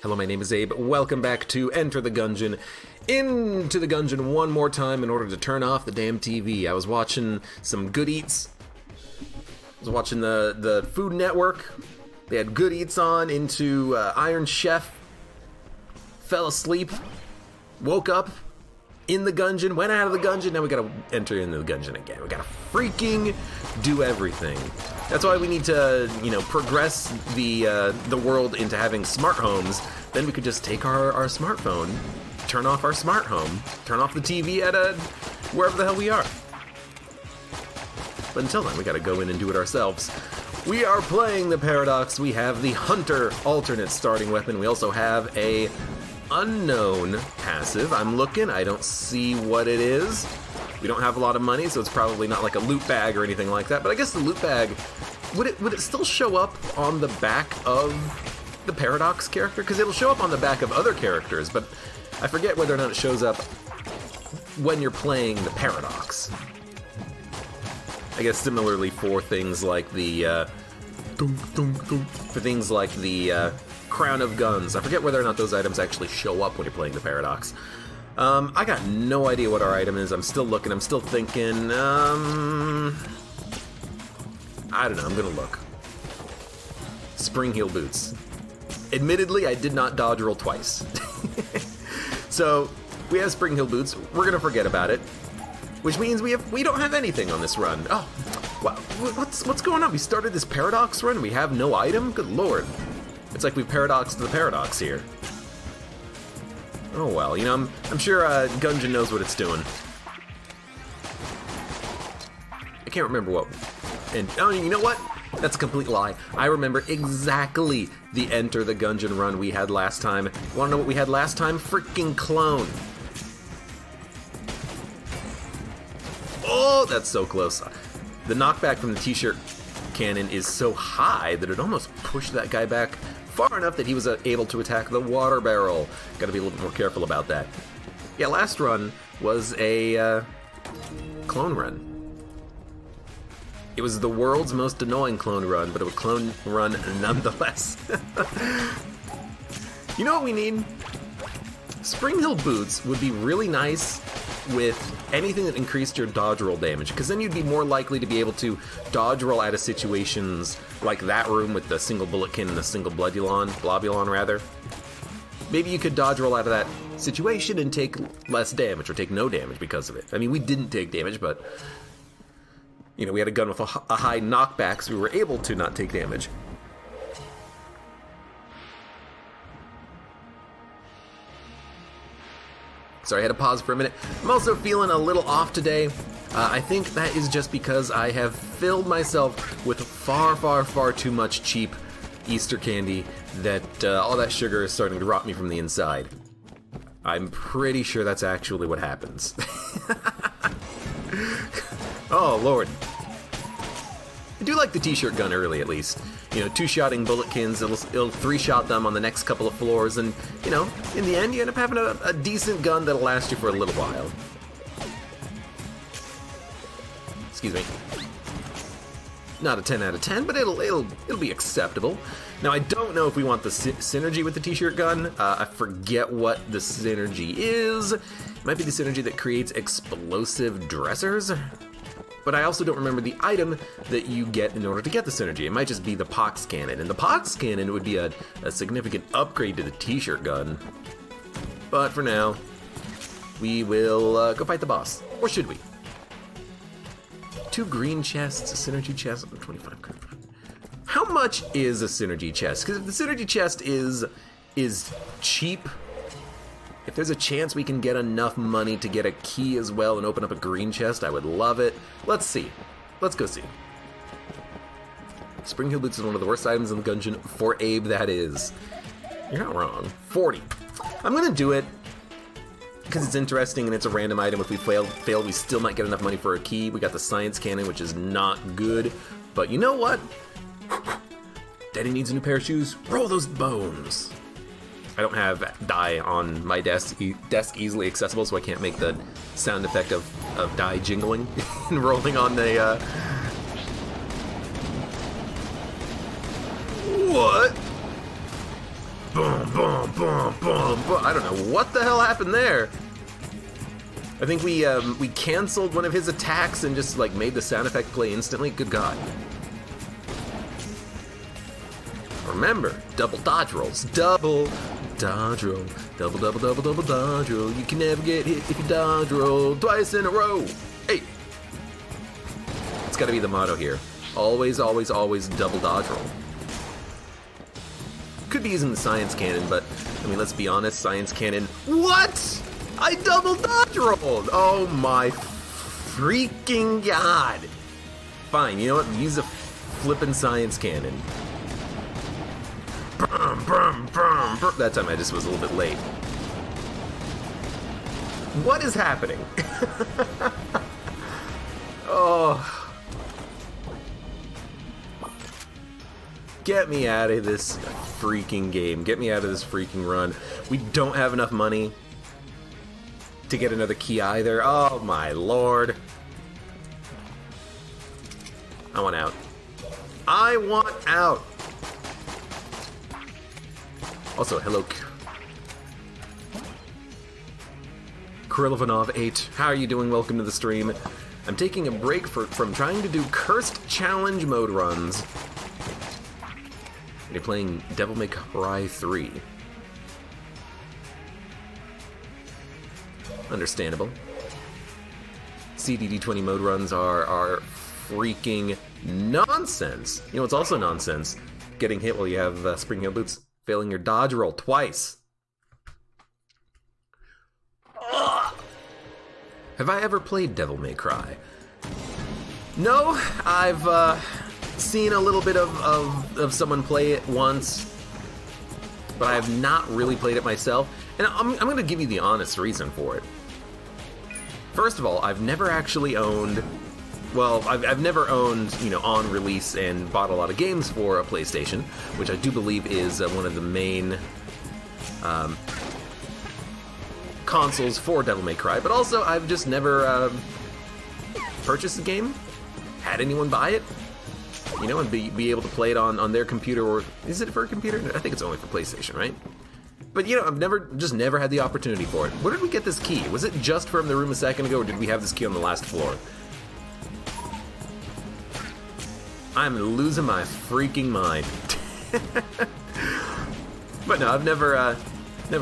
Hello, my name is Abe. Welcome back to Enter the Gungeon. Into the Gungeon one more time in order to turn off the damn TV. I was watching some Good Eats. I was watching the Food Network. They had Good Eats on into Iron Chef. Fell asleep. Woke up in the Gungeon. Went out of the Gungeon. Now we gotta enter into the Gungeon again. We gotta freaking do everything. That's why we need to, progress the world into having smart homes. Then we could just take our smartphone, turn off our smart home, turn off the TV at wherever the hell we are. But until then, we gotta go in and do it ourselves. We are playing the Paradox. We have the Hunter alternate starting weapon. We also have a unknown passive. I'm looking. I don't see what it is. We don't have a lot of money, so it's probably not like a loot bag or anything like that. But I guess the loot bag, would it still show up on the back of the Paradox character? Because it'll show up on the back of other characters, but I forget whether or not it shows up when you're playing the Paradox. I guess similarly for things like the Crown of Guns. I forget whether or not those items actually show up when you're playing the Paradox. I got no idea what our item is. I'm still looking. I'm still thinking. I don't know. I'm gonna look. Spring heel boots. Admittedly, I did not dodge roll twice. So we have spring heel boots. We're gonna forget about it, which means we don't have anything on this run. Oh, wow. What's going on? We started this Paradox run. We have no item. Good lord. It's like we've paradoxed the Paradox here. Oh well, I'm sure Gungeon knows what it's doing. I can't remember what. And oh, you know what? That's a complete lie. I remember exactly the Enter the Gungeon run we had last time. Want to know what we had last time? Freaking clone. Oh, that's so close. The knockback from the t-shirt cannon is so high that it almost pushed that guy back far enough that he was able to attack the water barrel. Gotta be a little bit more careful about that. Yeah, last run was a clone run. It was the world's most annoying clone run, but it was a clone run nonetheless. You know what we need? Spring heel boots would be really nice with anything that increased your dodge roll damage, because then you'd be more likely to be able to dodge roll out of situations like that room with the single bulletkin and the single globulon rather. Maybe you could dodge roll out of that situation and take less damage, or take no damage because of it. I mean, we didn't take damage, but we had a gun with a high knockback, so we were able to not take damage. Sorry, I had to pause for a minute. I'm also feeling a little off today. I think that is just because I have filled myself with far, far, far too much cheap Easter candy that all that sugar is starting to rot me from the inside. I'm pretty sure that's actually what happens. Oh, Lord. I do like the t-shirt gun early, at least. Two-shotting bulletkins, it'll three-shot them on the next couple of floors, and, in the end, you end up having a decent gun that'll last you for a little while. Excuse me. Not a 10 out of 10, but it'll be acceptable. Now, I don't know if we want the synergy with the t-shirt gun. I forget what the synergy is. It might be the synergy that creates explosive dressers. But I also don't remember the item that you get in order to get the synergy. It might just be the Pox Cannon. And the Pox Cannon would be a significant upgrade to the t-shirt gun. But for now, we will go fight the boss. Or should we? 2 green chests, a synergy chest, 25. How much is a synergy chest? Because if the synergy chest is cheap, if there's a chance we can get enough money to get a key as well and open up a green chest, I would love it. Let's see. Let's go see. Spring heel boots is one of the worst items in the Gungeon. For Abe, that is. You're not wrong. 40. I'm gonna do it because it's interesting and it's a random item. If we fail, we still might get enough money for a key. We got the science cannon, which is not good. But you know what? Daddy needs a new pair of shoes. Roll those bones. I don't have die on my desk easily accessible, so I can't make the sound effect of die jingling and rolling on the What? Boom, boom, boom, boom, boom. I don't know what the hell happened there. I think we canceled one of his attacks and just like made the sound effect play instantly. Good God. Remember, double dodge rolls. Double dodge roll. Double, double, double, double dodge roll. You can never get hit if you dodge roll twice in a row. Hey! It's gotta be the motto here. Always, always, always double dodge roll. Could be using the science cannon, but, I mean, let's be honest, science cannon... What?! I double dodge rolled! Oh my freaking God! Fine, you know what? Use a flippin' science cannon. Brum, brum, brum, brum. That time I just was a little bit late. What is happening? Oh. Get me out of this freaking game. Get me out of this freaking run. We don't have enough money to get another key either. Oh my lord. I want out. I want out. Also, hello, Krillovanov 8. How are you doing? Welcome to the stream. I'm taking a break from trying to do cursed challenge mode runs. You're playing Devil May Cry 3. Understandable. CDD20 mode runs are freaking nonsense. You know what's also nonsense? Getting hit while you have Spring Heel Boots. Failing your dodge roll twice. Ugh. Have I ever played Devil May Cry? No, I've seen a little bit of someone play it once, but I have not really played it myself, and I'm going to give you the honest reason for it. First of all, I've never actually owned... Well, I've never owned, you know, on release and bought a lot of games for a PlayStation, which I do believe is one of the main consoles for Devil May Cry, but also I've just never purchased the game, had anyone buy it, you know, and be able to play it on their computer, or is it for a computer? I think it's only for PlayStation, right? But, you know, I've never had the opportunity for it. Where did we get this key? Was it just from the room a second ago, or did we have this key on the last floor? I'm losing my freaking mind. But no, I've never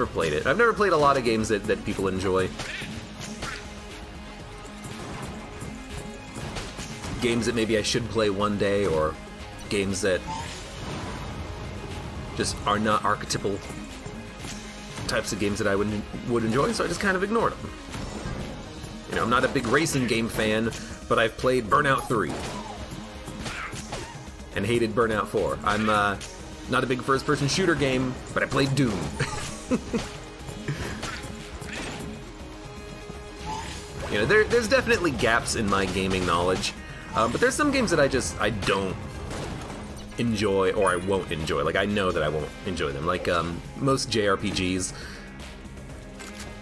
played it. I've never played a lot of games that people enjoy. Games that maybe I should play one day, or games that just are not archetypal types of games that I would enjoy, so I just kind of ignored them. You know, I'm not a big racing game fan, but I've played Burnout 3. And hated Burnout 4. I'm not a big first-person shooter game, but I played Doom. You know, there's definitely gaps in my gaming knowledge, but there's some games that I don't enjoy, or I won't enjoy. Like, I know that I won't enjoy them. Like, most JRPGs,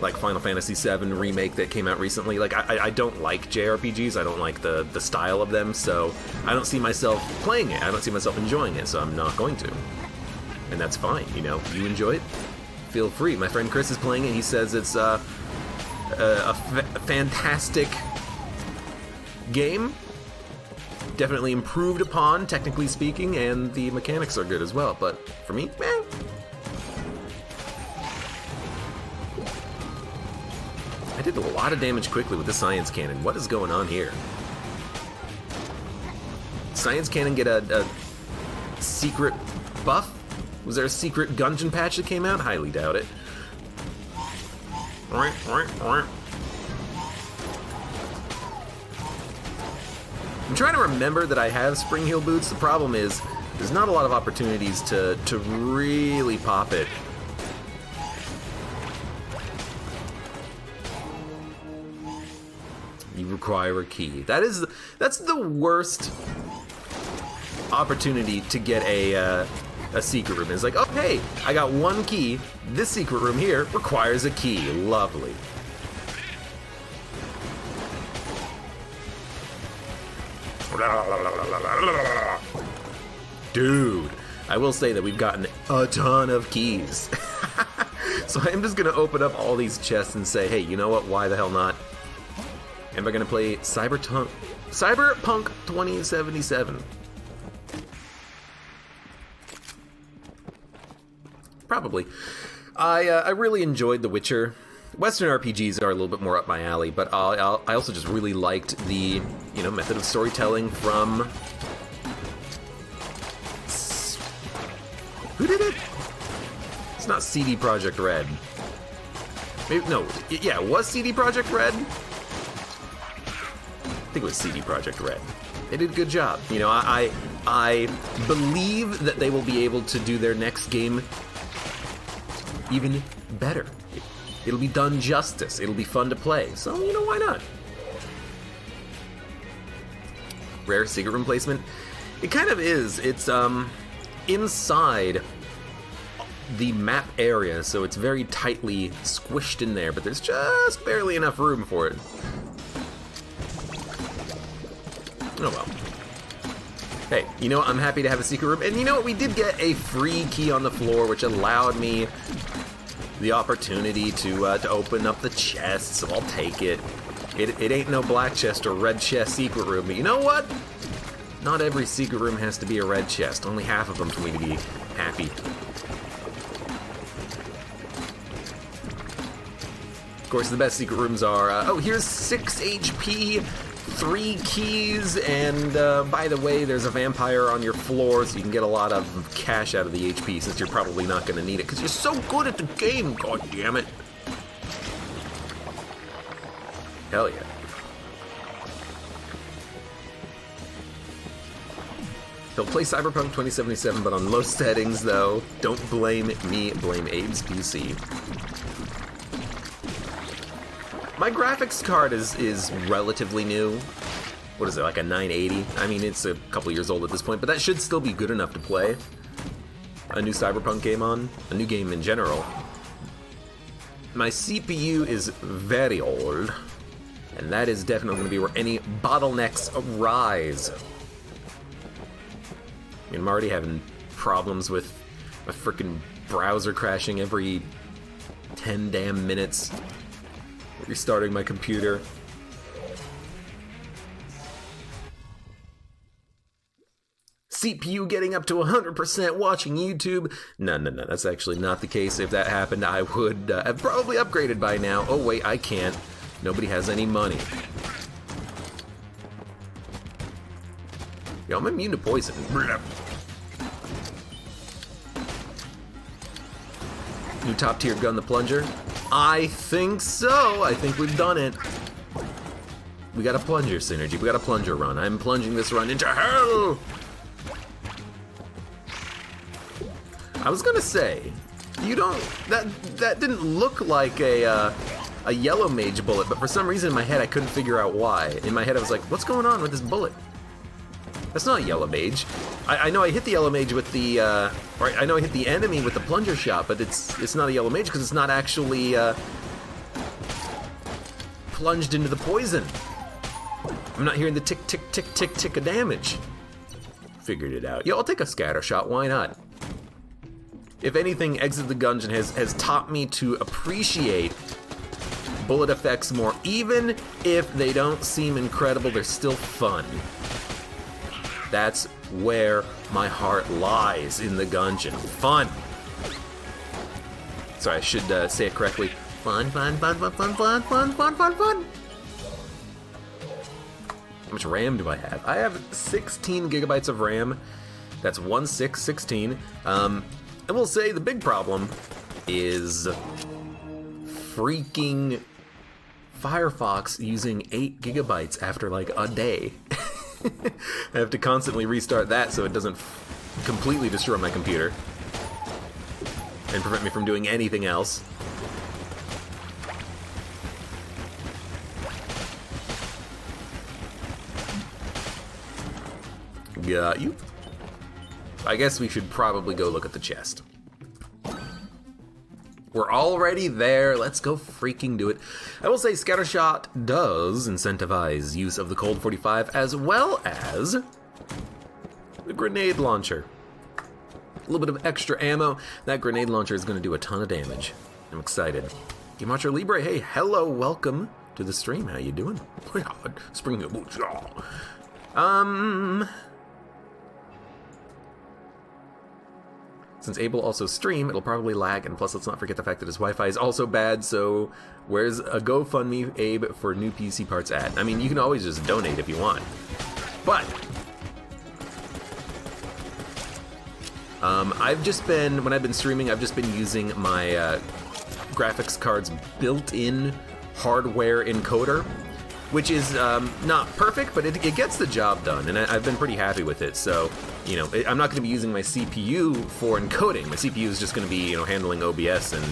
like Final Fantasy VII Remake that came out recently. Like, I don't like JRPGs, I don't like the style of them, so I don't see myself playing it, I don't see myself enjoying it, so I'm not going to. And that's fine, you know, if you enjoy it, feel free. My friend Chris is playing it, he says it's a fantastic game, definitely improved upon, technically speaking, and the mechanics are good as well, but for me, eh. I did a lot of damage quickly with the Science Cannon. What is going on here? Science Cannon get a secret buff? Was there a secret Gungeon patch that came out? Highly doubt it. I'm trying to remember that I have Spring Heel Boots. The problem is, there's not a lot of opportunities to really pop it. You require a key. That's the worst opportunity to get a secret room. It's like, oh hey, I got one key. This secret room here requires a key. Lovely. Dude, I will say that we've gotten a ton of keys. So I'm just going to open up all these chests and say, hey, you know what? Why the hell not? Am I going to play Cyberpunk 2077? Probably. I really enjoyed The Witcher. Western RPGs are a little bit more up my alley, but I also just really liked the, method of storytelling from... Who did it? It's not CD Projekt Red. Maybe, no, yeah, it was CD Projekt Red? I think it was CD Projekt Red. They did a good job. I believe that they will be able to do their next game even better. It'll be done justice. It'll be fun to play. So, why not? Rare secret room placement? It kind of is. It's, inside the map area, so it's very tightly squished in there, but there's just barely enough room for it. Oh well. Hey, I'm happy to have a secret room, and you know what? We did get a free key on the floor, which allowed me the opportunity to open up the chest, so I'll take it. It ain't no black chest or red chest secret room, but you know what? Not every secret room has to be a red chest. Only half of them for me to be happy. Of course, the best secret rooms are, here's 6 HP, 3 keys, and by the way, there's a vampire on your floor, so you can get a lot of cash out of the HP, since you're probably not going to need it, because you're so good at the game, god damn it. Hell yeah. He'll play Cyberpunk 2077, but on low settings, though. Don't blame me, blame Abe's PC. My graphics card is relatively new. What is it, like a 980? I mean, it's a couple years old at this point, but that should still be good enough to play a new Cyberpunk game on, a new game in general. My CPU is very old, and that is definitely going to be where any bottlenecks arise. I'm already having problems with my frickin' browser crashing every 10 damn minutes. Restarting my computer. CPU getting up to 100% watching YouTube. No, that's actually not the case. If that happened, I would have probably upgraded by now. Oh wait, I can't. Nobody has any money. Yo, I'm immune to poison. New top tier gun, the plunger? I think so. I think we've done it. We got a plunger synergy. We got a plunger run. I'm plunging this run into hell. I was gonna say, that didn't look like a yellow mage bullet, but for some reason in my head I couldn't figure out why. In my head I was like, what's going on with this bullet? That's not a yellow mage. I know I hit the yellow mage with the, or I know I hit the enemy with the plunger shot, but it's not a yellow mage because it's not actually plunged into the poison. I'm not hearing the tick, tick, tick, tick, tick of damage. Figured it out. Yo, I'll take a scatter shot. Why not? If anything, Exit the Gungeon has taught me to appreciate bullet effects more. Even if they don't seem incredible, they're still fun. That's where my heart lies in the Gungeon. Fun. Sorry, I should say it correctly. Fun, fun, fun, fun, fun, fun, fun, fun, fun, fun. How much RAM do I have? I have 16 gigabytes of RAM. That's 1616. I will say the big problem is freaking Firefox using 8 gigabytes after like a day. I have to constantly restart that so it doesn't completely destroy my computer and prevent me from doing anything else. Got you. I guess we should probably go look at the chest. We're already there. Let's go freaking do it. I will say Scattershot does incentivize use of the Cold 45 as well as the grenade launcher. A little bit of extra ammo. That grenade launcher is going to do a ton of damage. I'm excited. Game Watcher Libre, hey, hello, welcome to the stream. How you doing? Spring the boots. Since Abe will also stream, it'll probably lag, and plus let's not forget the fact that his Wi-Fi is also bad, so where's a GoFundMe, Abe, for new PC parts at? I mean, you can always just donate if you want. But I've just been, when I've been streaming, I've just been using my graphics card's built-in hardware encoder, which is not perfect, but it gets the job done, and I've been pretty happy with it. So, you know, I'm not going to be using my CPU for encoding. My CPU is just going to be, you know, handling OBS and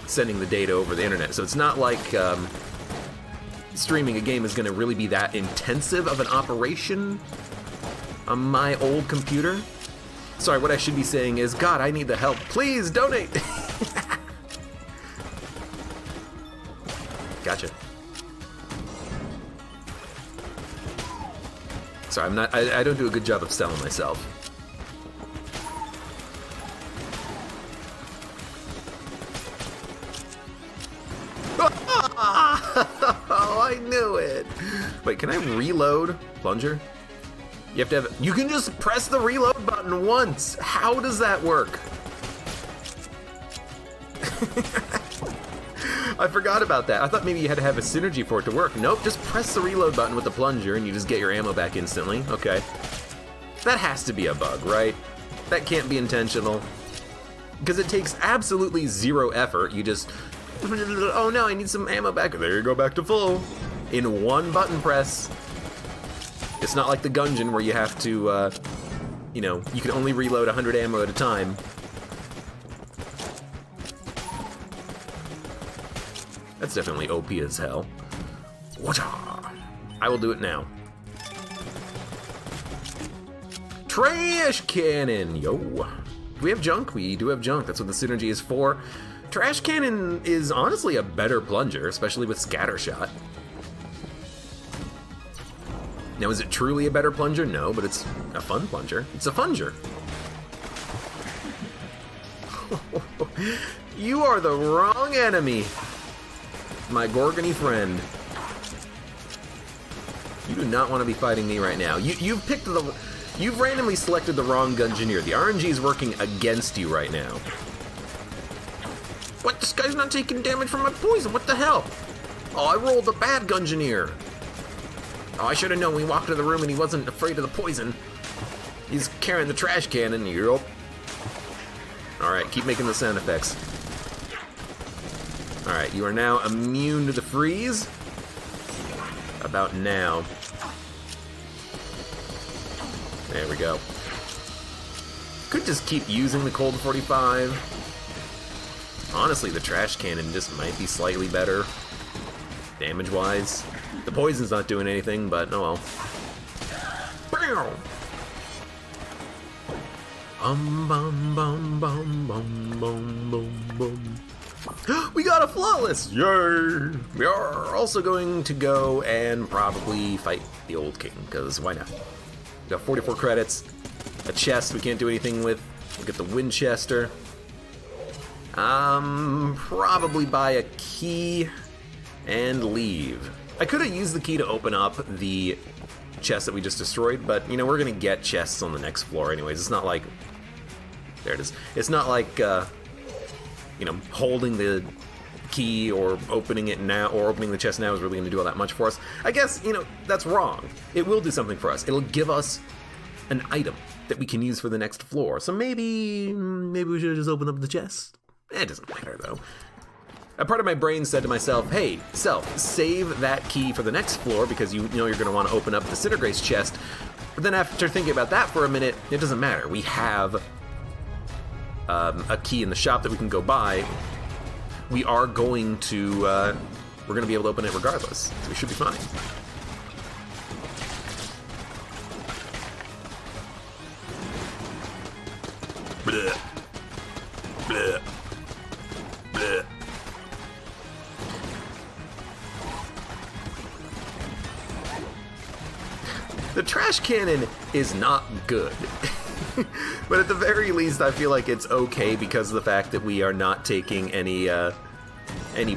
sending the data over the internet. So it's not like streaming a game is going to really be that intensive of an operation on my old computer. Sorry, what I should be saying is, God, I need the help. Please donate. Gotcha. Sorry, I don't do a good job of selling myself. Oh, I knew it. Wait, can I reload Plunger? You have to have, you can just press the reload button once. How does that work? I forgot about that. I thought maybe you had to have a synergy for it to work. Nope, just press the reload button with the plunger and you just get your ammo back instantly. Okay. That has to be a bug, right? That can't be intentional. Because it takes absolutely zero effort. You just, oh no, I need some ammo back. There you go, back to full. In one button press. It's not like the Gungeon where you have to, you know, you can only reload 100 ammo at a time. That's definitely OP as hell. I will do it now. Trash cannon! Yo. Do we have junk? We do have junk. That's what the synergy is for. Trash cannon is honestly a better plunger, especially with scatter shot. Now, is it truly a better plunger? No, but it's a fun plunger. It's a funger. You are the wrong enemy, my Gorgony friend. You do not want to be fighting me right now. You've randomly selected the wrong Gungeoneer. The RNG is working against you right now. What? This guy's not taking damage from my poison. What the hell? Oh, I rolled the bad Gungeoneer. Oh, I should have known. We walked into the room and he wasn't afraid of the poison. He's carrying the trash cannon. Yup. Alright, keep making the sound effects. Alright, you are now immune to the freeze. About now. There we go. Could just keep using the cold 45. Honestly, the trash cannon just might be slightly better. Damage-wise. The poison's not doing anything, but oh well. We got a flawless! Yay! We are also going to go and probably fight the old king, because why not? We got 44 credits, a chest we can't do anything with. We'll get the Winchester. Probably buy a key and leave. I could have used the key to open up the chest that we just destroyed, but, you know, we're going to get chests on the next floor anyways. It's not like... There it is. It's not like, you know, holding the key or opening it now, or opening the chest now is really going to do all that much for us. I guess, you know, that's wrong. It will do something for us. It'll give us an item that we can use for the next floor. So maybe we should just open up the chest. It doesn't matter, though. A part of my brain said to myself, hey, self, save that key for the next floor because you know you're going to want to open up the Cinegrace chest. But then after thinking about that for a minute, it doesn't matter. We have a key in the shop that we can go buy. We are going to, we're going to be able to open it regardless. So we should be fine. Blech. Blech. Blech. The trash flash cannon is not good. But at the very least, I feel like it's okay because of the fact that we are not taking any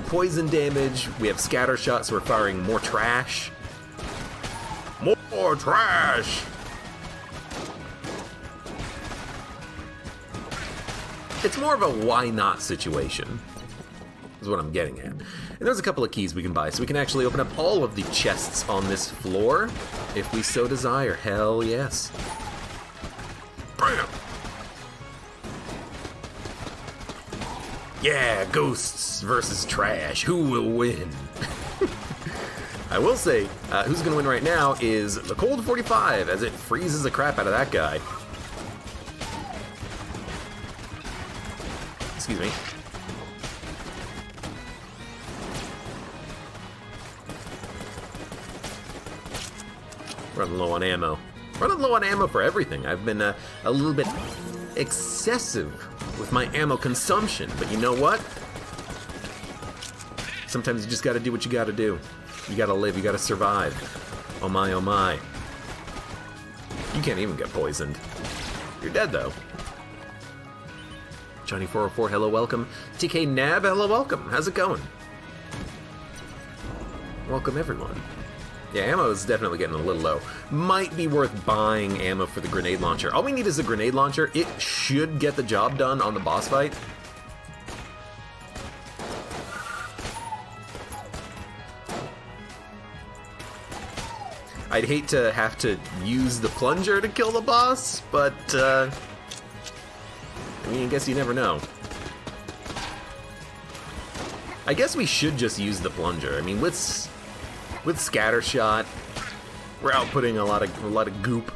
poison damage. We have scatter shots, so we're firing more trash. More trash! It's more of a why not situation, is what I'm getting at. And there's a couple of keys we can buy, so we can actually open up all of the chests on this floor, if we so desire. Hell yes. Bam! Yeah, ghosts versus trash. Who will win? I will say, who's going to win right now is the Cold 45, as it freezes the crap out of that guy. Excuse me. Running low on ammo. Running low on ammo for everything. I've been a little bit excessive with my ammo consumption, but you know what? Sometimes you just gotta do what you gotta do. You gotta live, you gotta survive. Oh my, oh my. You can't even get poisoned. You're dead though. Johnny404, hello, welcome. TK Nab, hello, welcome. How's it going? Welcome everyone. Yeah, ammo is definitely getting a little low. Might be worth buying ammo for the grenade launcher. All we need is a grenade launcher. It should get the job done on the boss fight. I'd hate to have to use the plunger to kill the boss, but, I mean, I guess you never know. I guess we should just use the plunger. I mean, with Scattershot, we're outputting a lot of goop.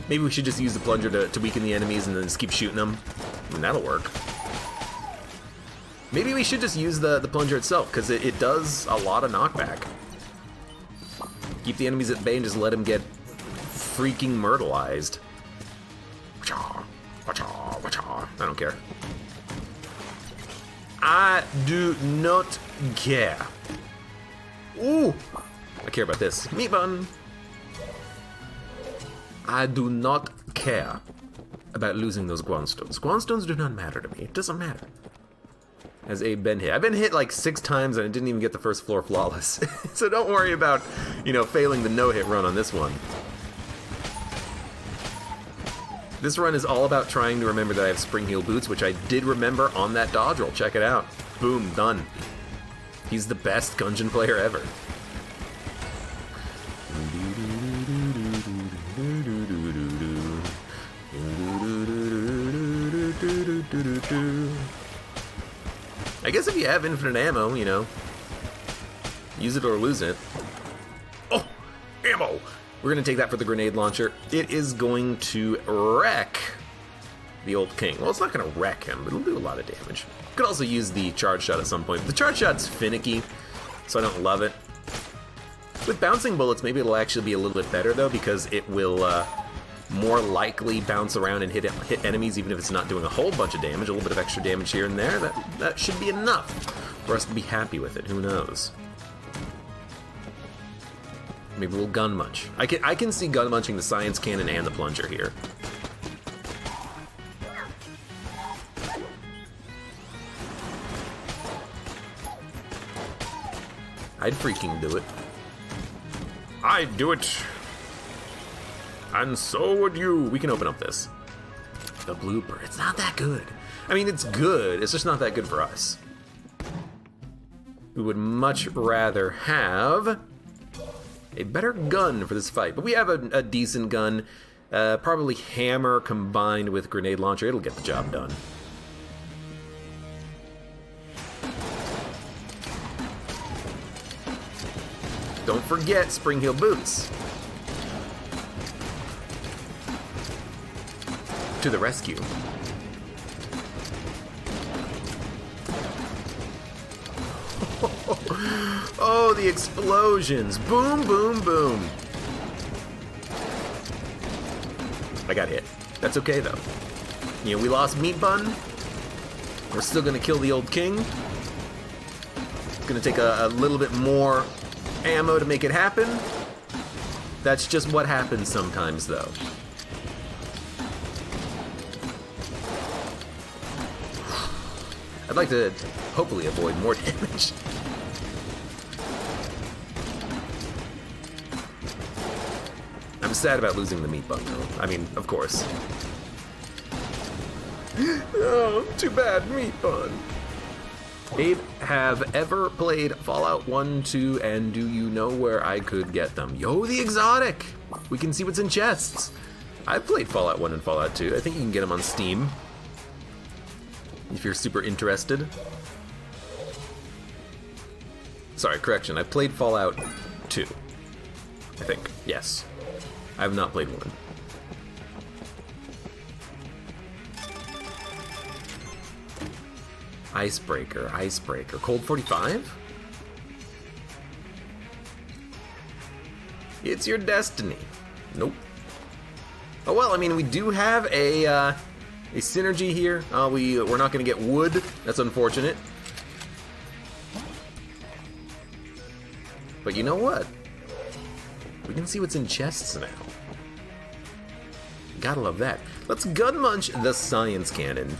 Maybe we should just use the plunger to weaken the enemies and then just keep shooting them. I mean, that'll work. Maybe we should just use the plunger itself, because it does a lot of knockback. Keep the enemies at bay and just let them get freaking myrtleized. I don't care. I do not care. Ooh! I care about this. Meat bun! I do not care about losing those Guanstones. Guanstones do not matter to me. It doesn't matter. Has Abe been hit? I've been hit like 6 times and I didn't even get the first floor flawless. So don't worry about, failing the no-hit run on this one. This run is all about trying to remember that I have spring heel boots, which I did remember on that dodge roll. Check it out. Boom, done. He's the best Gungeon player ever. I guess if you have infinite ammo, use it or lose it. Oh, ammo! We're going to take that for the grenade launcher. It is going to wreck the old king. Well, it's not going to wreck him, but it'll do a lot of damage. Could also use the charge shot at some point. The charge shot's finicky, so I don't love it. With bouncing bullets, maybe it'll actually be a little bit better, though, because it will more likely bounce around and hit enemies, even if it's not doing a whole bunch of damage. A little bit of extra damage here and there. That should be enough for us to be happy with it. Who knows? Maybe we'll gun munch. I can see gun munching the science cannon and the plunger here. I'd freaking do it. I'd do it. And so would you. We can open up this. The blooper. It's not that good. I mean, it's good. It's just not that good for us. We would much rather have a better gun for this fight. But we have a decent gun. Probably hammer combined with grenade launcher. It'll get the job done. Don't forget spring heel boots. To the rescue. Oh, the explosions. Boom, boom, boom. I got hit. That's okay, though. We lost Meat Bun. We're still going to kill the old king. It's going to take a little bit more ammo to make it happen. That's just what happens sometimes, though. I'd like to hopefully avoid more damage. I'm sad about losing the meat bun, though. I mean, of course. Oh, too bad, meat bun. Abe, have ever played Fallout 1, 2, and do you know where I could get them? Yo, the exotic! We can see what's in chests. I've played Fallout 1 and Fallout 2. I think you can get them on Steam. If you're super interested. Sorry, correction. I played Fallout 2. I think. Yes. I have not played 1. Icebreaker, icebreaker. Cold 45? It's your destiny. Nope. Oh well, I mean, we do have a synergy here. We're not gonna get wood. That's unfortunate. But you know what? We can see what's in chests now. Gotta love that. Let's gun munch the science cannon.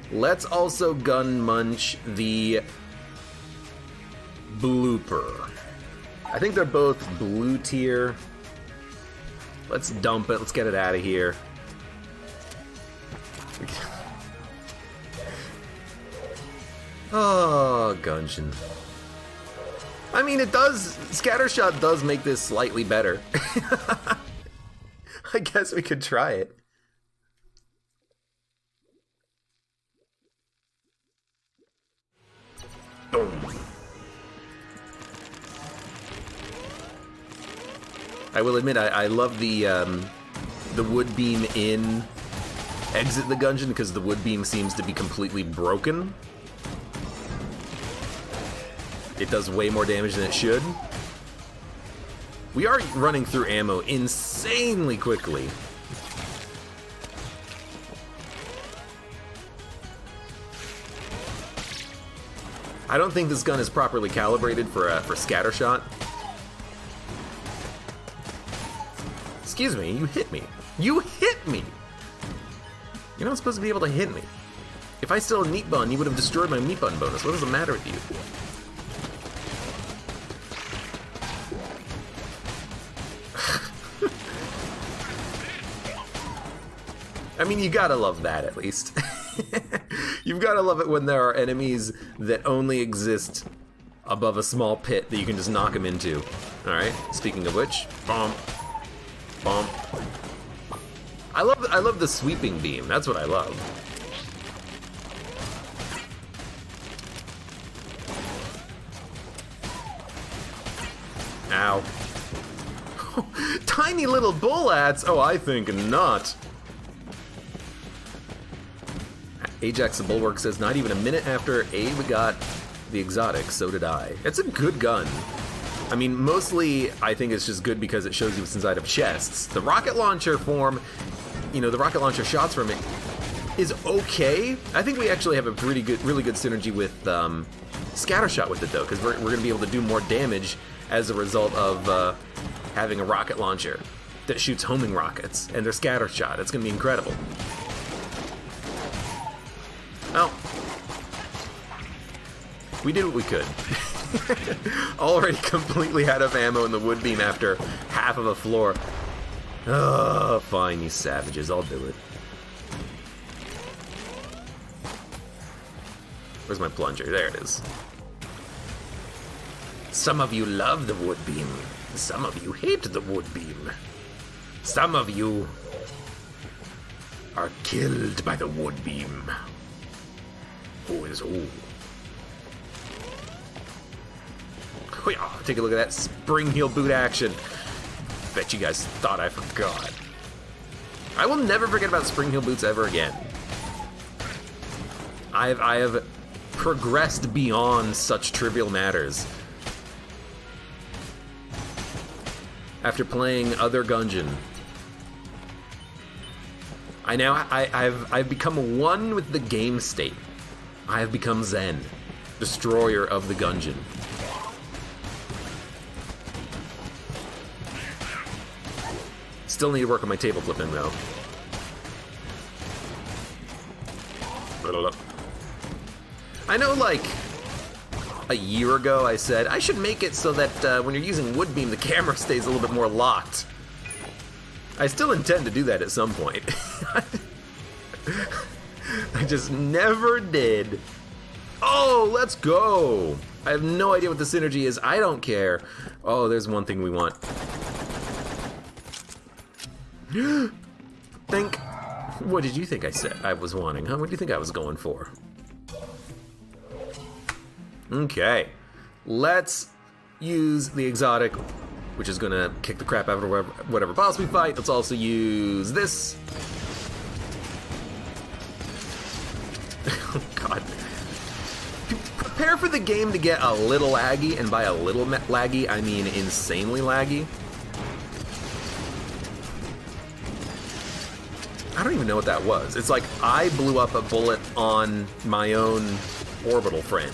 Let's also gun munch the blooper. I think they're both blue tier. Let's dump it. Let's get it out of here. Oh, Gungeon. I mean, it does. Scattershot does make this slightly better. I guess we could try it. Boom. I will admit, I love the wood beam in Exit the Gungeon because the wood beam seems to be completely broken. It does way more damage than it should. We are running through ammo insanely quickly. I don't think this gun is properly calibrated for scattershot. Excuse me, you hit me. You hit me! You're not supposed to be able to hit me. If I still had meat bun, you would have destroyed my meat bun bonus. What does the matter with you? I mean, you gotta love that, at least. You've gotta love it when there are enemies that only exist above a small pit that you can just knock them into. Alright, speaking of which, bomb. Bomb. I love the sweeping beam, that's what I love. Ow. Tiny little bullets! Oh, I think not. Ajax the Bulwark says, not even a minute after Abe got the exotic, so did I. It's a good gun. I mean, mostly I think it's just good because it shows you what's inside of chests. The rocket launcher form, you know, the rocket launcher shots from it is okay. I think we actually have a really good synergy with Scattershot with it, though, because we're going to be able to do more damage as a result of having a rocket launcher that shoots homing rockets, and they're Scattershot. It's going to be incredible. Well, we did what we could. Already completely out of ammo in the wood beam after half of a floor. Oh, fine, you savages, I'll do it. Where's my plunger? There it is. Some of you love the wood beam. Some of you hate the wood beam. Some of you are killed by the wood beam. Who is who? Oh, take a look at that spring heel boot action. Bet you guys thought I forgot. I will never forget about spring heel boots ever again. I have progressed beyond such trivial matters. After playing other Gungeon, I've become one with the game state. I have become Zen, destroyer of the Gungeon. Still need to work on my table flipping, though. I know, like, a year ago I said, I should make it so that when you're using wood beam, the camera stays a little bit more locked. I still intend to do that at some point. I just never did. Oh, let's go! I have no idea what the synergy is. I don't care. Oh, there's one thing we want. Think. What did you think I said I was wanting, huh? What do you think I was going for? Okay. Let's use the exotic, which is gonna kick the crap out of whatever boss we fight. Let's also use this. Oh, God. Prepare for the game to get a little laggy, and by a little laggy, I mean insanely laggy. I don't even know what that was. It's like I blew up a bullet on my own orbital friend.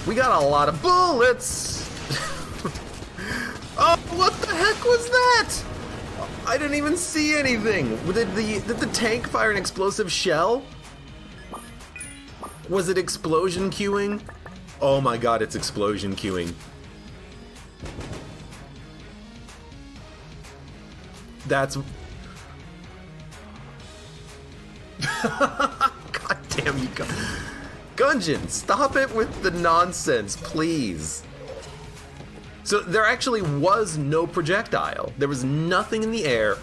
We got a lot of bullets! Oh, what the heck was that? I didn't even see anything. Did the tank fire an explosive shell? Was it explosion queuing? Oh my God, it's explosion queuing. That's... God damn you, Gungeon, stop it with the nonsense, please. So there actually was no projectile. There was nothing in the air.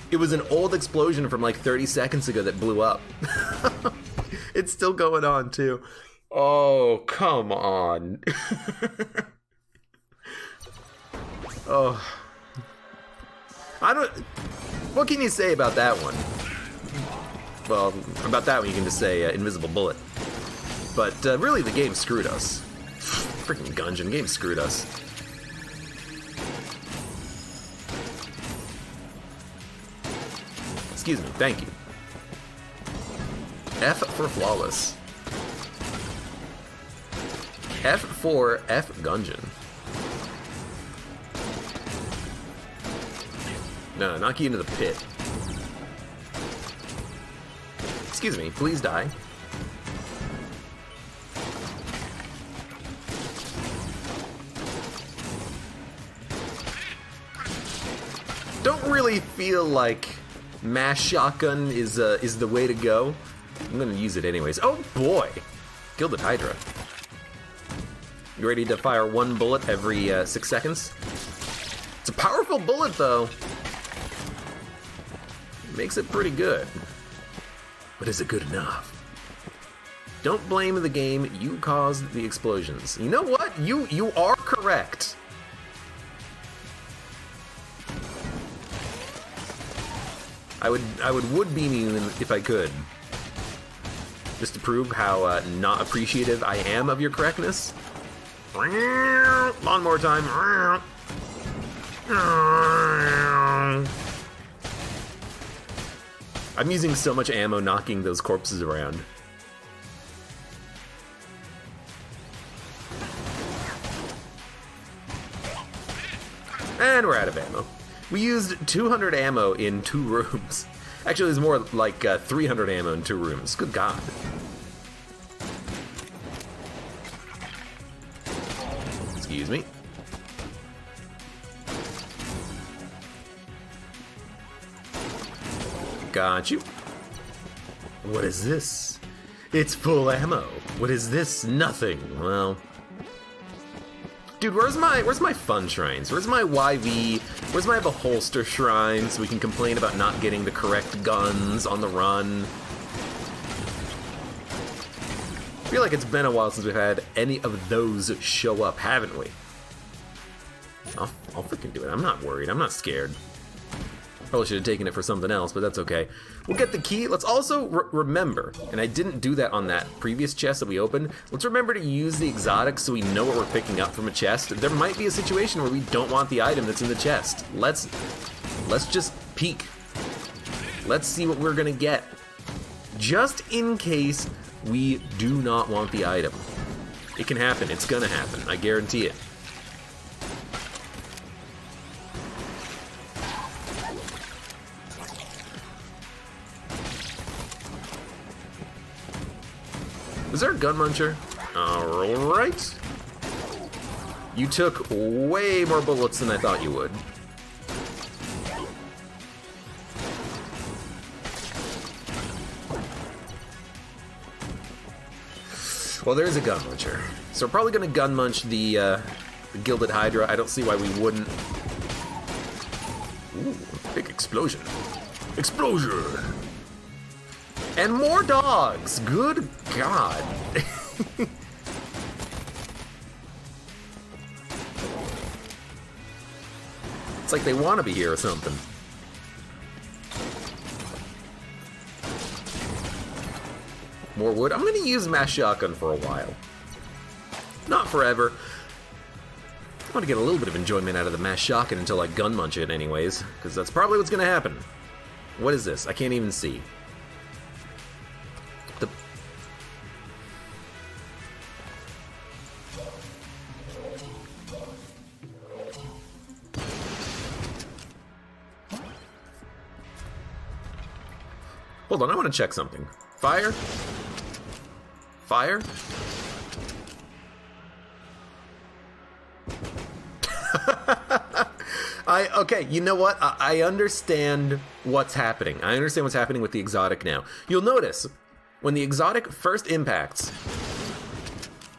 It was an old explosion from like 30 seconds ago that blew up. It's still going on too. Oh, come on. Oh. I don't... What can you say about that one? Well, about that one you can just say invisible bullet. But really the game screwed us. Freaking Gungeon, game screwed us. Excuse me, thank you. F for flawless. F for F Gungeon. No, knock you into the pit. Excuse me, please die. Don't really feel like mass shotgun is the way to go. I'm gonna use it anyways. Oh boy! Gilded Hydra. You ready to fire one bullet every 6 seconds? It's a powerful bullet though. Makes it pretty good. But is it good enough? Don't blame the game, you caused the explosions. You know what? You are correct. I would beam you if I could. Just to prove how not appreciative I am of your correctness. Lawnmower time. I'm using so much ammo knocking those corpses around. And we're out of ammo. We used 200 ammo in 2 rooms. Actually, there's more like 300 ammo in 2 rooms. Good God. Excuse me. Got you. What is this? It's full ammo. What is this? Nothing. Well... Dude, where's my fun shrines? Where's my YV? Where's my beholster shrine so we can complain about not getting the correct guns on the run? I feel like it's been a while since we've had any of those show up, haven't we? I'll freaking do it. I'm not worried. I'm not scared. Probably should have taken it for something else, but that's okay. We'll get the key. Let's also remember, and I didn't do that on that previous chest that we opened, let's remember to use the exotics so we know what we're picking up from a chest. There might be a situation where we don't want the item that's in the chest. Let's just peek. Let's see what we're gonna get. just in case we do not want the item. It can happen. It's gonna happen. I guarantee it. Was there a gun muncher? Alright. You took way more bullets than I thought you would. Well, there's a gun muncher. So we're probably gonna gun munch the Gilded Hydra. I don't see why we wouldn't. Ooh, big explosion. Explosion! And more dogs! Good God. It's like they want to be here or something. More wood. I'm going to use mass shotgun for a while. Not forever. I want to get a little bit of enjoyment out of the mass shotgun until I gun munch it anyways, because that's probably what's going to happen. What is this? I can't even see. Hold on, I want to check something. Fire? Fire? Okay, you know what? I understand what's happening. I understand what's happening with the exotic now. You'll notice, when the exotic first impacts,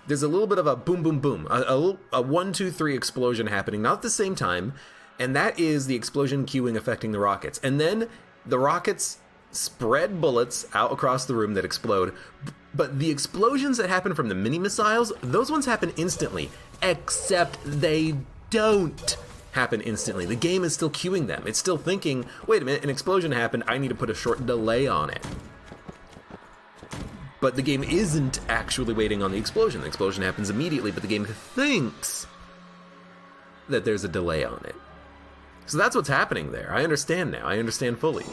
there's a little bit of a boom, boom, boom. A 1, 2, 3 explosion happening, not at the same time, and that is the explosion queuing affecting the rockets. And then the rockets spread bullets out across the room that explode, but the explosions that happen from the mini-missiles, those ones happen instantly, except they don't happen instantly. The game is still queuing them. It's still thinking, wait a minute, an explosion happened, I need to put a short delay on it. But the game isn't actually waiting on the explosion. The explosion happens immediately, but the game thinks that there's a delay on it. So that's what's happening there. I understand now. I understand fully.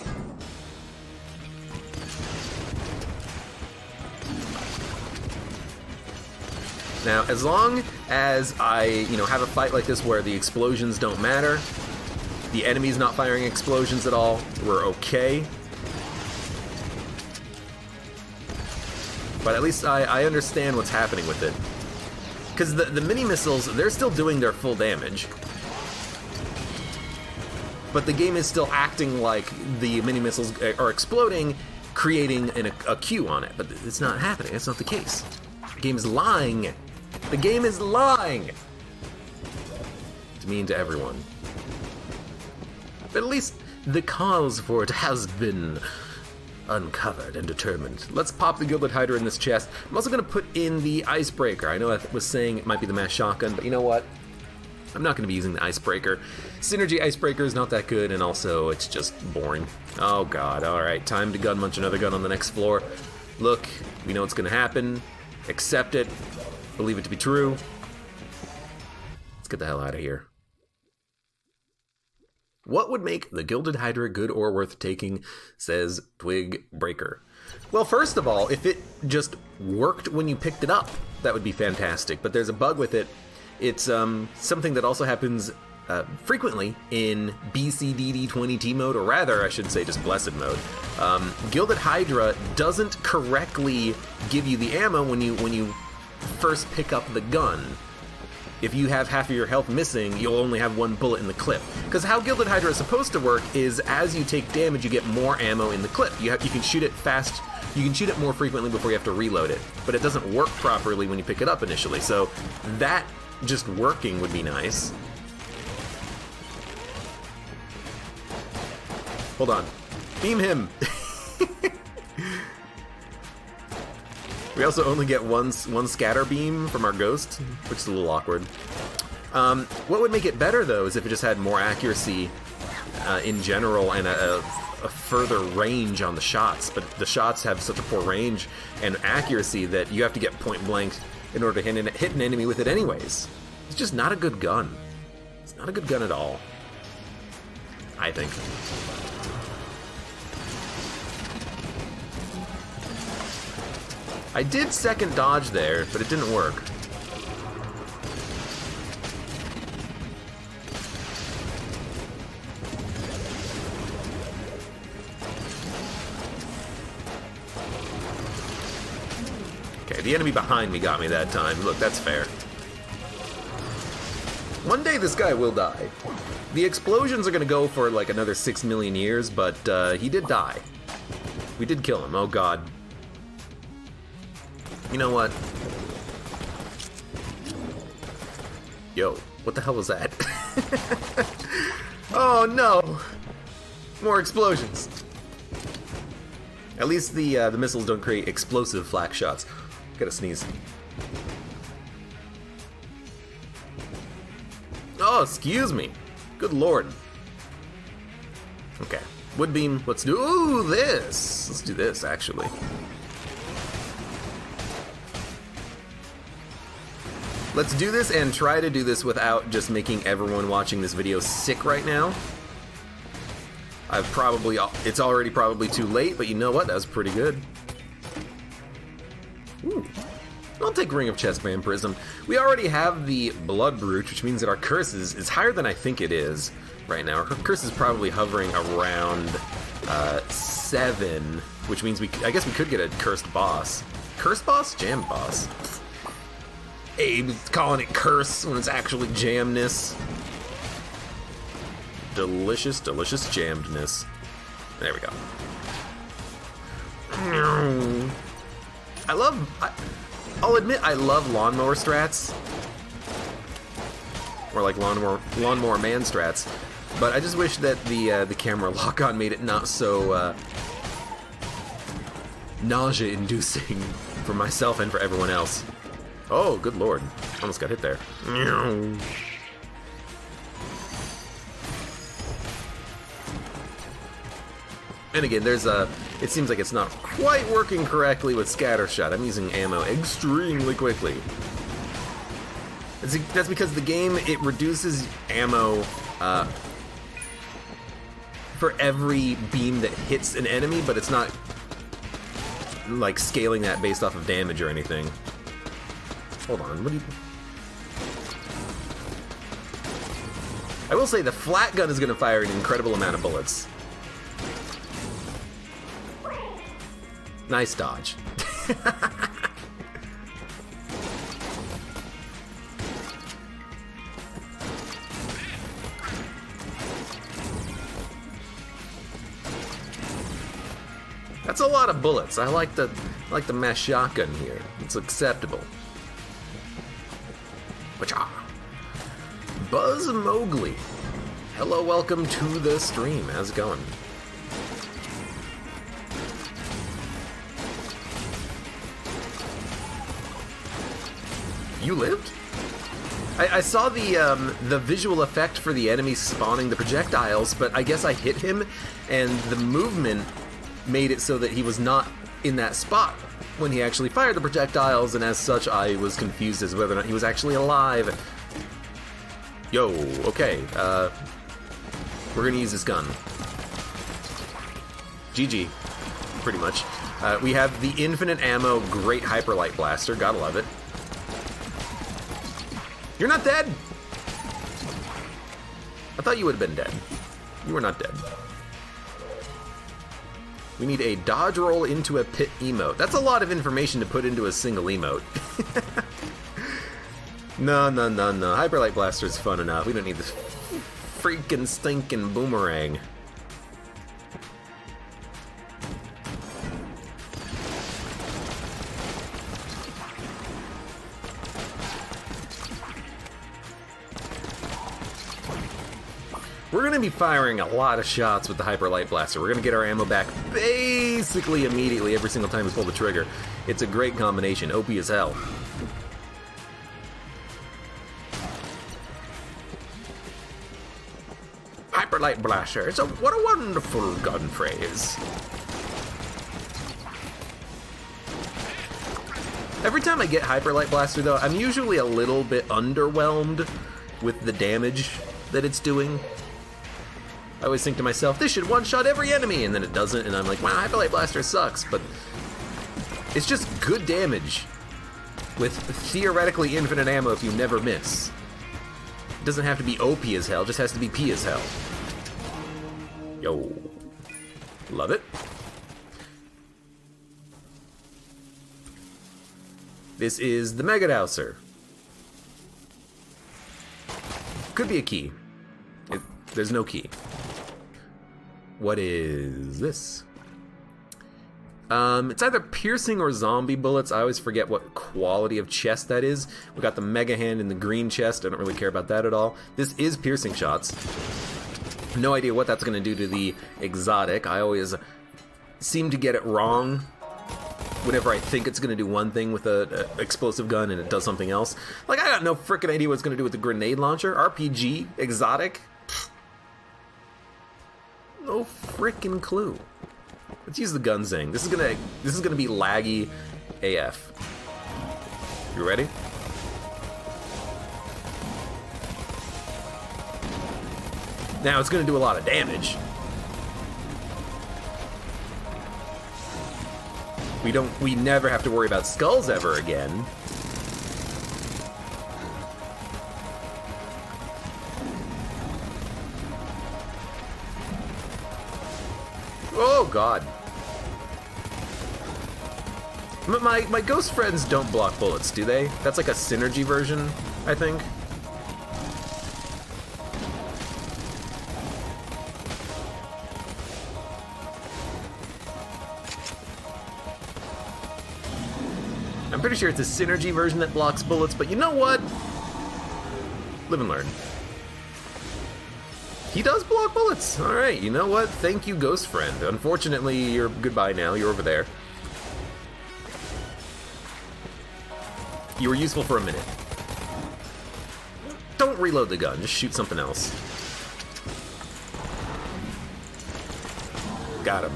Now, as long as I, have a fight like this where the explosions don't matter, the enemy's not firing explosions at all, we're okay. But at least I understand what's happening with it. Because the mini-missiles, they're still doing their full damage. But the game is still acting like the mini-missiles are exploding, creating a queue on it. But it's not happening. That's not the case. The game is lying. The game is lying! To me and to everyone. But at least the cause for it has been uncovered and determined. Let's pop the Gilded Hydra in this chest. I'm also going to put in the Icebreaker. I know I was saying it might be the mass shotgun, but you know what? I'm not going to be using the Icebreaker. Synergy Icebreaker is not that good, and also it's just boring. Oh god, alright, time to gun munch another gun on the next floor. Look, we know what's going to happen. Accept it. Believe it to be true. Let's get the hell out of here. What would make the Gilded Hydra good or worth taking, says Twig Breaker. Well, first of all, if it just worked when you picked it up, that would be fantastic. But there's a bug with it. It's something that also happens frequently in BCDD20T mode, or rather, I should say just Blessed mode. Gilded Hydra doesn't correctly give you the ammo when you first pick up the gun. If you have half of your health missing, you'll only have one bullet in the clip. Because how Gilded Hydra is supposed to work is as you take damage, you get more ammo in the clip. You can shoot it fast, you can shoot it more frequently before you have to reload it. But it doesn't work properly when you pick it up initially, so that just working would be nice. Hold on. Beam him! We also only get one scatter beam from our ghost, which is a little awkward. What would make it better, though, is if it just had more accuracy in general and a further range on the shots. But the shots have such a poor range and accuracy that you have to get point blank in order to hit an enemy with it anyways. It's just not a good gun. It's not a good gun at all, I think. I did second dodge there, but it didn't work. Okay, the enemy behind me got me that time. Look, that's fair. One day this guy will die. The explosions are gonna go for like another 6 million years, but he did die. We did kill him, oh god. You know what? Yo, what the hell was that? Oh no! More explosions. At least the missiles don't create explosive flak shots. Gotta sneeze. Oh, excuse me. Good lord. Okay. Wood beam, let's do this. Let's do this, actually. Let's do this and try to do this without just making everyone watching this video sick right now. It's already probably too late, but you know what? That was pretty good. Ooh. I'll take Ring of Chest Vampirism. We already have the Blood Brute, which means that our curse is higher than I think it is right now. Our curse is probably hovering around 7, which means I guess we could get a cursed boss. Cursed boss? Jammed boss. Abe's calling it curse when it's actually jamness. Delicious, delicious jammedness. There we go. I'll admit I love lawnmower strats. Or like lawnmower man strats. But I just wish that the camera lock-on made it not so nausea-inducing for myself and for everyone else. Oh, good lord. Almost got hit there. And again, it seems like it's not quite working correctly with Scattershot. I'm using ammo extremely quickly. That's because the game, it reduces ammo for every beam that hits an enemy, but it's not like scaling that based off of damage or anything. Hold on, what do you... I will say the flat gun is going to fire an incredible amount of bullets. Nice dodge. That's a lot of bullets. I like the mass shotgun here. It's acceptable. Buzz Mowgli. Hello, welcome to the stream. How's it going? You lived? I saw the visual effect for the enemy spawning the projectiles, but I guess I hit him, and the movement made it so that he was not in that spot when he actually fired the projectiles, and as such, I was confused as to whether or not he was actually alive. Yo, okay, we're gonna use this gun. GG, pretty much. We have the infinite ammo, great hyperlight blaster, gotta love it. You're not dead! I thought you would have been dead. You were not dead. We need a dodge roll into a pit emote. That's a lot of information to put into a single emote. No. Hyperlight Blaster's fun enough. We don't need this freaking stinking boomerang. We're going to be firing a lot of shots with the Hyperlight Blaster. We're going to get our ammo back basically immediately every single time we pull the trigger. It's a great combination. OP as hell. Hyperlight Blaster. What a wonderful gun phrase. Every time I get Hyperlight Blaster, though, I'm usually a little bit underwhelmed with the damage that it's doing. I always think to myself, this should one-shot every enemy, and then it doesn't, and I'm like, wow, Hyperlight Blaster sucks, but It's just good damage with theoretically infinite ammo if you never miss. It doesn't have to be OP as hell, it just has to be P as hell. Yo. Love it. This is the Mega Dowser. Could be a key. There's no key. What is this? It's either piercing or zombie bullets. I always forget what quality of chest that is. We got the Mega Hand in the green chest. I don't really care about that at all. This is piercing shots. No idea what that's going to do to the exotic. I always seem to get it wrong whenever I think it's going to do one thing with an explosive gun and it does something else. Like, I got no freaking idea what it's going to do with the grenade launcher. RPG? Exotic? No freaking clue. Let's use the gun zing. This is gonna be laggy AF. You ready? Now it's gonna do a lot of damage. We never have to worry about skulls ever again. Oh god. My ghost friends don't block bullets, do they? That's like a synergy version, I think. I'm pretty sure it's a synergy version that blocks bullets, but you know what? Live and learn. He does block bullets. Alright, you know what? Thank you, ghost friend. Unfortunately, you're goodbye now. You're over there. You were useful for a minute. Don't reload the gun. Just shoot something else. Got him.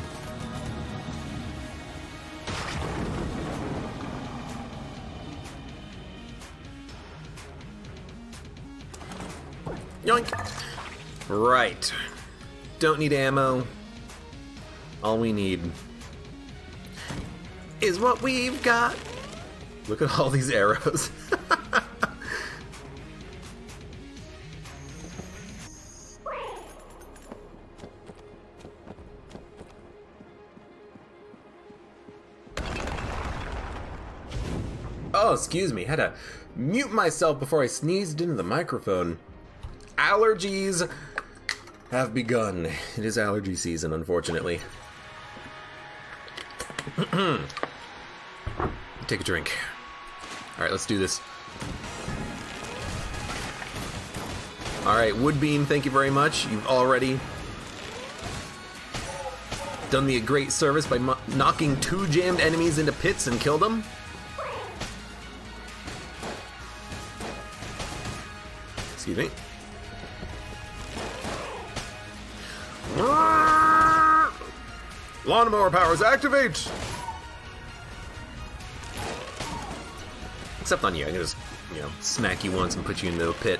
Yoink! Right. Don't need ammo. All we need is what we've got. Look at all these arrows. Oh, excuse me. Had to mute myself before I sneezed into the microphone. Allergies have begun. It is allergy season, unfortunately. Take a drink. Alright, let's do this. Alright, Woodbeam, thank you very much. You've already done me a great service by knocking 2 jammed enemies into pits and killed them. Excuse me. Lawnmower powers activate! Except on you, I can just, smack you once and put you into a pit.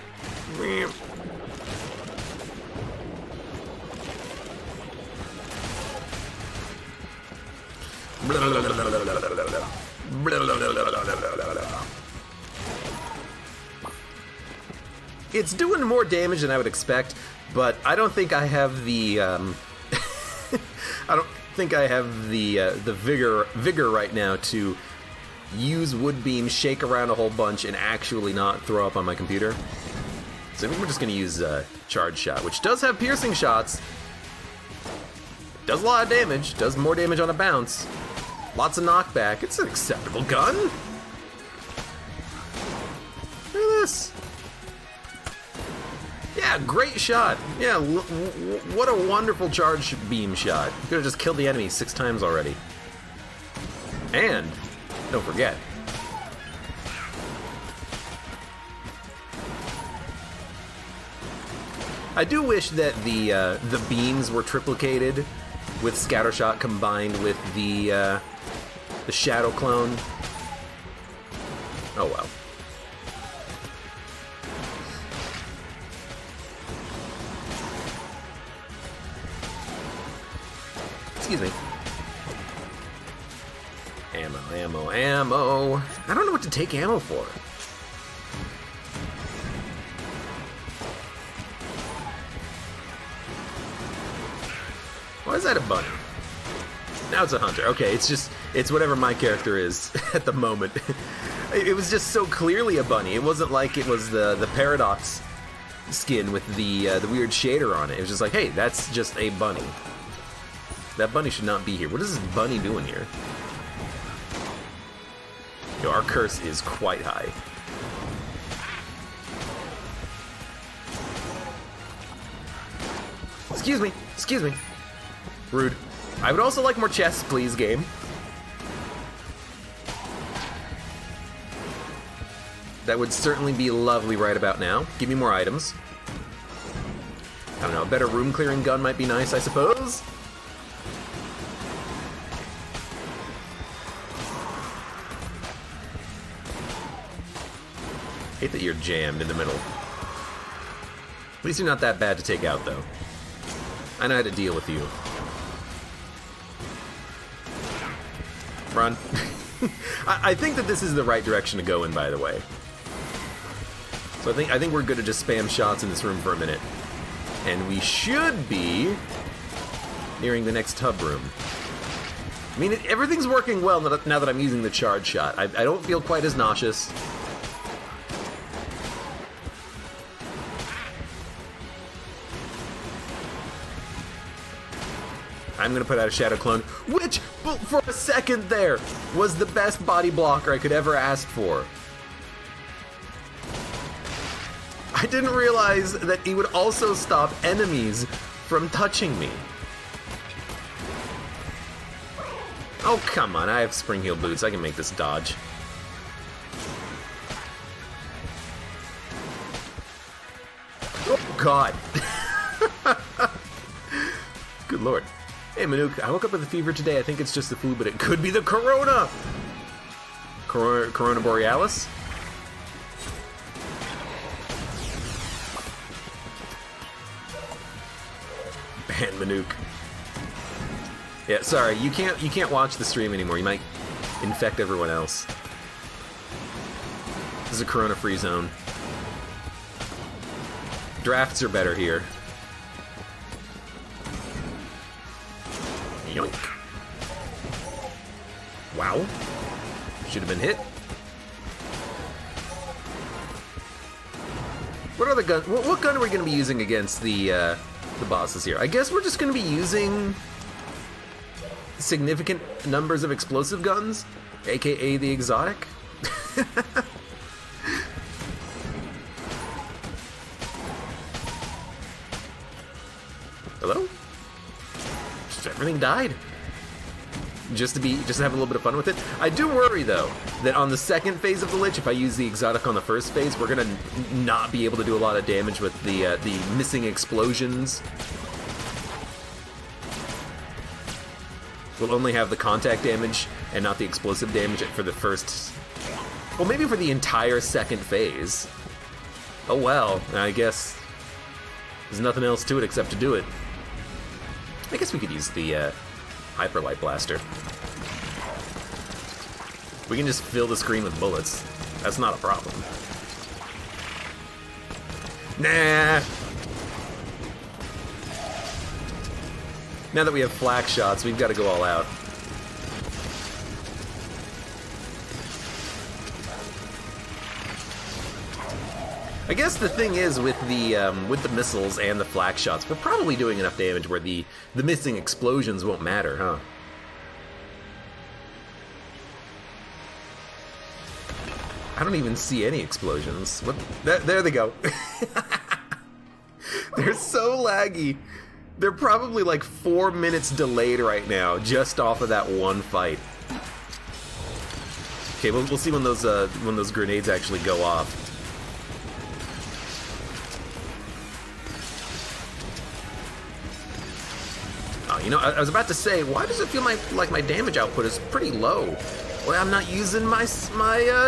It's doing more damage than I would expect, but I don't think I have the, I don't think I have the vigor right now to use Woodbeam, shake around a whole bunch, and actually not throw up on my computer. So I think we're just going to use Charge Shot, which does have piercing shots. Does a lot of damage. Does more damage on a bounce. Lots of knockback. It's an acceptable gun. Look at this. Yeah, great shot. Yeah, what a wonderful charge beam shot. You could have just killed the enemy 6 times already. And don't forget, I do wish that the beams were triplicated with Scattershot combined with the Shadow Clone. Oh well. Excuse me. Ammo. Ammo, ammo. I don't know what to take ammo for. Why is that a bunny? Now it's a hunter. Okay, it's whatever my character is at the moment. It was just so clearly a bunny. It wasn't like it was the Paradox skin with the weird shader on it. It was just like, hey, that's just a bunny. That bunny should not be here. What is this bunny doing here? Yo, our curse is quite high. Excuse me. Excuse me. Rude. I would also like more chests, please, game. That would certainly be lovely right about now. Give me more items. I don't know, a better room clearing gun might be nice, I suppose. Hate that you're jammed in the middle. At least you're not that bad to take out, though. I know how to deal with you. Run. I think that this is the right direction to go in, by the way. So I think we're good to just spam shots in this room for a minute. And we should be nearing the next hub room. I mean, everything's working well now that I'm using the charge shot. I don't feel quite as nauseous. I'm going to put out a Shadow Clone, which, for a second there, was the best body blocker I could ever ask for. I didn't realize that he would also stop enemies from touching me. Oh, come on, I have spring heel boots. I can make this dodge. Oh, God. Good lord. Hey, Manook, I woke up with a fever today. I think it's just the flu, but it could be the corona! Corona Borealis? Ban Manook. Yeah, sorry, you can't watch the stream anymore. You might infect everyone else. This is a corona-free zone. Drafts are better here. Yoink. Wow. Should have been hit. What other gun? What gun are we going to be using against the bosses here? I guess we're just going to be using significant numbers of explosive guns, aka the exotic. Hello? Just everything died. Just to have a little bit of fun with it. I do worry though that on the second phase of the Lich, if I use the exotic on the first phase, we're gonna not be able to do a lot of damage with the missing explosions. We'll only have the contact damage and not the explosive damage for the first, well, maybe for the entire second phase. Oh well, I guess there's nothing else to it except to do it. I guess we could use the Hyperlight Blaster. We can just fill the screen with bullets. That's not a problem. Nah! Now that we have flak shots, we've got to go all out. I guess the thing is with the missiles and the flak shots, we're probably doing enough damage where the missing explosions won't matter, huh? I don't even see any explosions. What? There they go. They're so laggy. They're probably like 4 minutes delayed right now, just off of that one fight. Okay, we'll see when those grenades actually go off. You know, I was about to say, why does it feel like my damage output is pretty low? Well, I'm not using my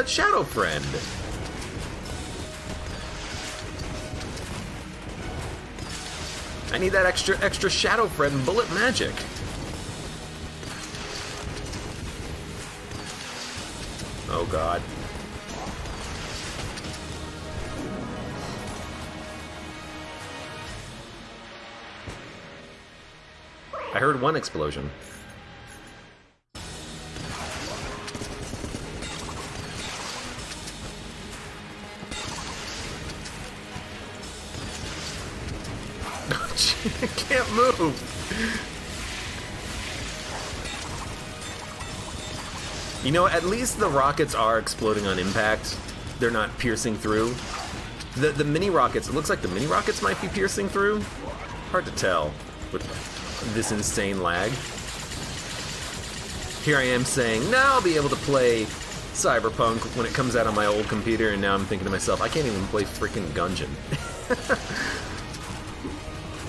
Shadow Friend. I need that extra Shadow Friend bullet magic. Oh god. I heard one explosion. I can't move. You know, at least the rockets are exploding on impact. They're not piercing through. The mini rockets, it looks like the mini rockets might be piercing through. Hard to tell with this insane lag. Here I am saying, now I'll be able to play Cyberpunk when it comes out on my old computer, and now I'm thinking to myself, I can't even play freaking Gungeon.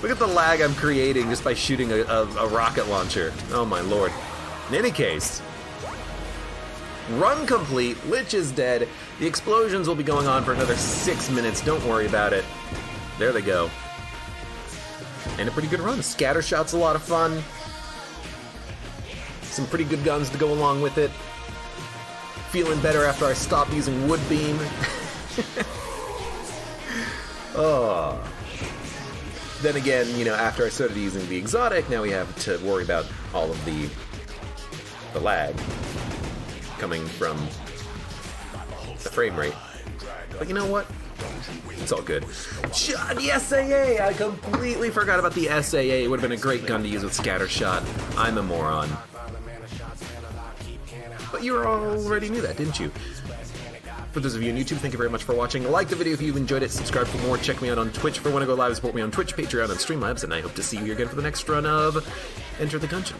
Look at the lag I'm creating just by shooting a rocket launcher. Oh my lord. In any case, run complete, Lich is dead, the explosions will be going on for another 6 minutes, don't worry about it. There they go. And a pretty good run. Scattershot's a lot of fun. Some pretty good guns to go along with it. Feeling better after I stopped using wood beam. Oh. Then again, you know, after I started using the exotic, now we have to worry about all of the lag coming from the frame rate. But you know what? It's all good. The SAA! I completely forgot about the SAA. It would have been a great gun to use with Scattershot. I'm a moron. But you already knew that, didn't you? For those of you on YouTube, thank you very much for watching. Like the video if you've enjoyed it. Subscribe for more. Check me out on Twitch for when I go live. Support me on Twitch, Patreon, and Streamlabs. And I hope to see you again for the next run of Enter the Gungeon.